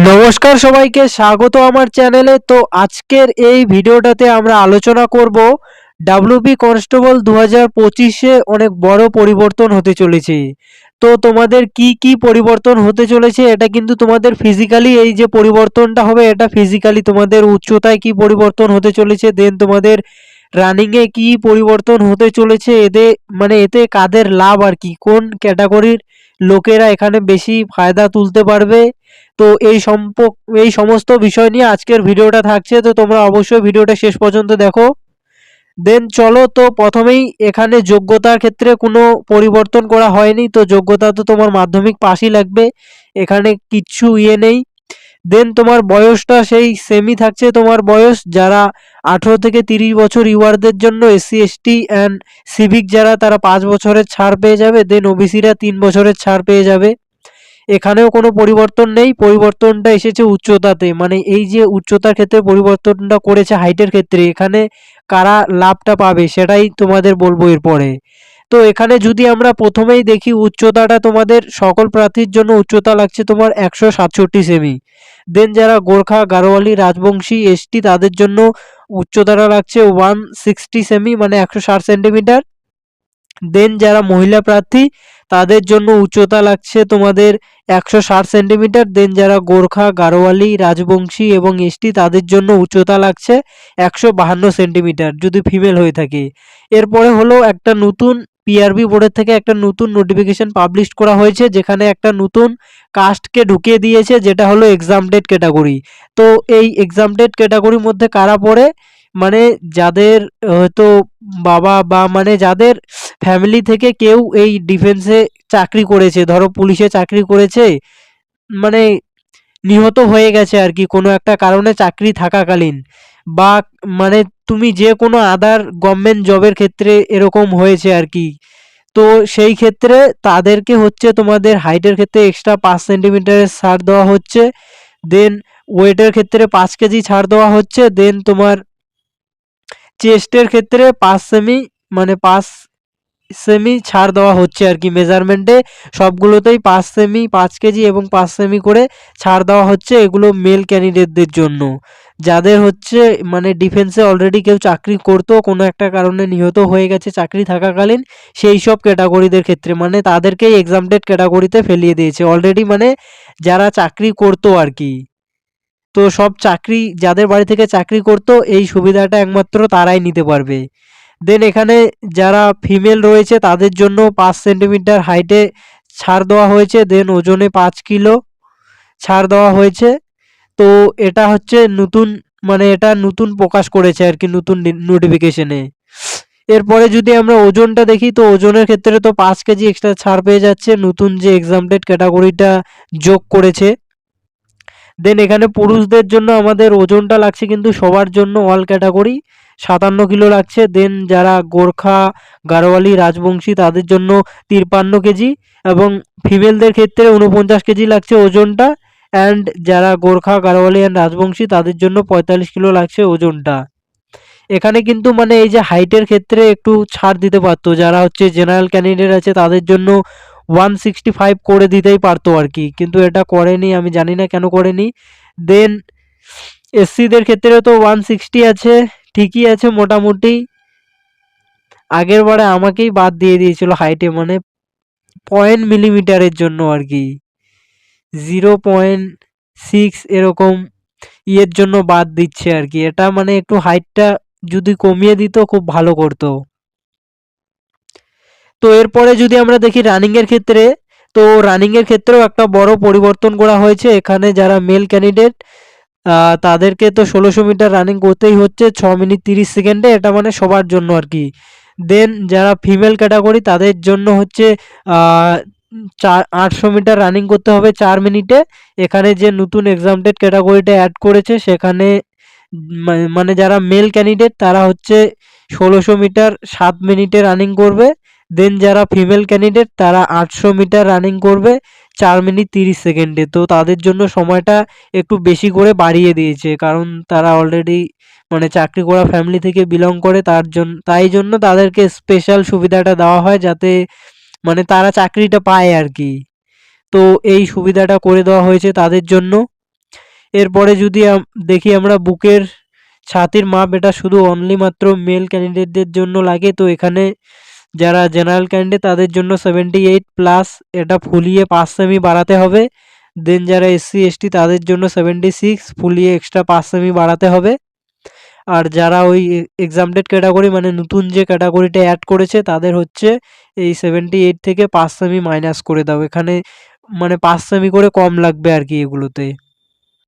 নমস্কার সবাইকে স্বাগত আমার চ্যানেলে। তো আজকের এই ভিডিওটাতে আমরা আলোচনা করব ডাব্লিউবি কনস্টেবল 2025-এ অনেক বড় পরিবর্তন হতে চলেছে। তো তোমাদের কি কি পরিবর্তন হতে চলেছে এটা কিন্তু তোমাদের ফিজিক্যালি, এই যে পরিবর্তনটা হবে এটা ফিজিক্যালি তোমাদের উচ্চতায় কি পরিবর্তন হতে চলেছে, দেন তোমাদের রানিংয়ে কি পরিবর্তন হতে চলেছে, এতে কাদের লাভ আর কি, কোন ক্যাটাগরির লোকেরা এখানে বেশি ফায়দা তুলতে পারবে। তো এই সমস্ত বিষয় নিয়ে আজকের ভিডিওটা থাকছে, তো তোমরা অবশ্যই ভিডিওটা শেষ পর্যন্ত দেখো। দেন চলো, তো প্রথমেই এখানে যোগ্যতার ক্ষেত্রে কোনো পরিবর্তন করা হয়নি, তো যোগ্যতা তো তোমার মাধ্যমিক পাশই লাগবে, এখানে কিচ্ছু নেই। দেন তোমার বয়সটা সেই সেমই থাকছে, তোমার বয়স যারা 18 থেকে 30 বছর ইউআরদের জন্য, এসসি এসটি অ্যান্ড সিভিক যারা তারা 5 বছরের ছাড় পেয়ে যাবে, দেন ওবিসিরা 3 বছরের ছাড় পেয়ে যাবে। এখানেও কোনো পরিবর্তন নেই, পরিবর্তনটা এসেছে উচ্চতাতে, মানে এই যে উচ্চতার ক্ষেত্রে পরিবর্তনটা করেছে হাইটের ক্ষেত্রে, এখানে কারা লাভটা পাবে সেটাই তোমাদের বলবো এরপরে। তো এখানে যদি আমরা প্রথমেই দেখি উচ্চতাটা, তোমাদের সকল প্রার্থীর জন্য উচ্চতা লাগছে তোমার 167 সেমি। দেন যারা গোর্খা, গারোয়ালি, রাজবংশী, এসটি তাদের জন্য উচ্চতাটা লাগছে 160 সেমি, মানে 160 সেন্টিমিটার। দেন যারা মহিলা প্রার্থী তাদের জন্য উচ্চতা লাগছে তোমাদের 160 সেন্টিমিটার। দেন যারা গোর্খা, গারোয়ালি, রাজবংশী এবং এসটি তাদের জন্য উচ্চতা লাগছে 152 সেন্টিমিটার যদি ফিমেল হয়ে থাকে। এরপরে হলো একটা নতুন পিআরবি বোর্ডের থেকে একটা নতুন নোটিফিকেশন পাবলিশ করা হয়েছে, যেখানে একটা নতুন কাস্টকে ঢুকিয়ে দিয়েছে, যেটা হলো এক্সামটেড ক্যাটাগরি। তো এই এক্সামটেড ক্যাটাগরির মধ্যে কারা পড়ে, মানে যাদের হয়তো বাবা বা মানে যাদের ফ্যামিলি থেকে কেউ এই ডিফেন্সে চাকরি করেছে, ধরো পুলিশে চাকরি করেছে, মানে নিহত হয়ে গেছে আর কি কোনো একটা কারণে চাকরি থাকাকালীন, বা মানে তুমি যে কোনো আদার গভর্নমেন্ট জবের ক্ষেত্রে এরকম হয়েছে আর কি। তো সেই ক্ষেত্রে তাদেরকে হচ্ছে তোমাদের হাইটের ক্ষেত্রে এক্সট্রা 5 সেন্টিমিটারের ছাড় দেওয়া হচ্ছে। দেন ওয়েটের ক্ষেত্রে 5 কেজি ছাড় দেওয়া হচ্ছে। দেন তোমার চেস্টের ক্ষেত্রে 5 সেমি, মানে 5 সেমি ছাড় দেওয়া হচ্ছে আর কি। মেজারমেন্টে সবগুলোতেই 5 সেমি, 5 কেজি এবং 5 সেমি করে ছাড় দেওয়া হচ্ছে, এগুলো মেল ক্যান্ডিডেটদের জন্য, যাদের হচ্ছে মানে ডিফেন্সে অলরেডি কেউ চাকরি করতো, কোনো একটা কারণে নিহত হয়ে গেছে চাকরি থাকাকালীন, সেই সব ক্যাটাগরিদের ক্ষেত্রে মানে তাদেরকেই এক্সামটেড ক্যাটাগরিতে ফেলিয়ে দিয়েছে অলরেডি, মানে যারা চাকরি করতো আর কি। তো সব চাকরি যাদের বাড়ি থেকে চাকরি করতো এই সুবিধাটা একমাত্র তারাই নিতে পারবে। দেন এখানে যারা ফিমেল রয়েছে তাদের জন্য 5 সেন্টিমিটার হাইটে ছাড় দেওয়া হয়েছে। দেন ওজনে 5 কিলো ছাড় দেওয়া হয়েছে। তো এটা হচ্ছে নতুন, মানে এটা নতুন প্রকাশ করেছে আর কি নতুন নোটিফিকেশনে। এরপরে যদি আমরা ওজনটা দেখি, তো ওজনের ক্ষেত্রে তো 5 কেজি এক্সট্রা ছাড় পেয়ে যাচ্ছে নতুন যে এক্সামটেড ক্যাটাগরিটা যোগ করেছে। দেন এখানে পুরুষদের জন্য আমাদের ওজনটা লাগছে কিন্তু সবার জন্য অল ক্যাটাগরি 57 কিলো লাগছে। দেন যারা গোর্খা, গারোয়ালি, রাজবংশী তাদের জন্য 53 কেজি, এবং ফিমেলদের ক্ষেত্রে 49 কেজি লাগছে ওজনটা। অ্যান্ড যারা গোর্খা, গারোয়ালি অ্যান্ড রাজবংশী তাদের জন্য 45 কিলো লাগছে ওজনটা। এখানে কিন্তু মানে এই যে হাইটের ক্ষেত্রে একটু ছাড় দিতে পারতো, যারা হচ্ছে জেনারেল ক্যান্ডিডেট আছে তাদের জন্য 165 করে দিতেই পারতো আর কি, কিন্তু এটা করেনি, আমি জানি না কেন করেনি। দেন এসসিদের ক্ষেত্রে তো 160 আছে, ঠিকই আছে মোটামুটি। আগের বারে আমাকেই বাদ দিয়ে দিয়েছিল হাইটে, মানে 0.মিলিমিটারের জন্য আর কি, 0.6 এরকম ইয়ের জন্য বাদ দিচ্ছে আর কি। এটা মানে একটু হাইটটা যদি কমিয়ে দিত খুব ভালো করতো। তো এরপরে যদি আমরা দেখি রানিং এর ক্ষেত্রে, তো রানিং এর ক্ষেত্রেও একটা বড় পরিবর্তন করা হয়েছে। এখানে যারা মেল ক্যান্ডিডেট তাদেরকে তো 1600 মিটার রানিং করতেই হচ্ছে 6 মিনিট 30 সেকেন্ডে, এটা মানে সবার জন্য আর কি। দেন যারা ফিমেল ক্যাটাগরি তাদের জন্য হচ্ছে 800 মিটার রানিং করতে হবে 4 মিনিটে। এখানে যে নতুন এক্সামটেড ক্যাটাগরিটা অ্যাড করেছে সেখানে মানে যারা মেল ক্যান্ডিডেট তারা হচ্ছে 1600 মিটার 7 মিনিটে রানিং করবে। দেন যারা ফিমেল ক্যান্ডিডেট তারা 800 মিটার রানিং করবে 4 মিনিট 30 সেকেন্ডে। তো তাদের জন্য সময়টা একটু বেশি করে বাড়িয়ে দিয়েছে, কারণ তারা অলরেডি মানে চাকরি করা ফ্যামিলি থেকে বিলং করে, তাই জন্য তাদেরকে স্পেশাল সুবিধাটা দেওয়া হয়, যাতে মানে তারা চাকরিটা পায় আর কি। তো এই সুবিধাটা করে দেওয়া হয়েছে তাদের জন্য। এরপরে যদি দেখি আমরা বুকের ছাতির মাপ, এটা শুধু অনলি মাত্র মেল ক্যান্ডিডেটদের জন্য লাগে। তো এখানে যারা জেনারেল ক্যান্ডিডেট তাদের জন্য 78+, এটা ফুলিয়ে 5 সেমি বাড়াতে হবে। দেন যারা SC ST তাদের জন্য 76, ফুলিয়ে এক্সট্রা 5 সেমি বাড়াতে হবে। আর যারা ওই এক্সামটেড ক্যাটাগরি মানে নতুন যে ক্যাটাগরিটা অ্যাড করেছে তাদের হচ্ছে এই 78 থেকে 5 সেমি মাইনাস করে দাও। এখানে মানে 5 সেমি করে কম লাগবে আর কি এগুলোতে।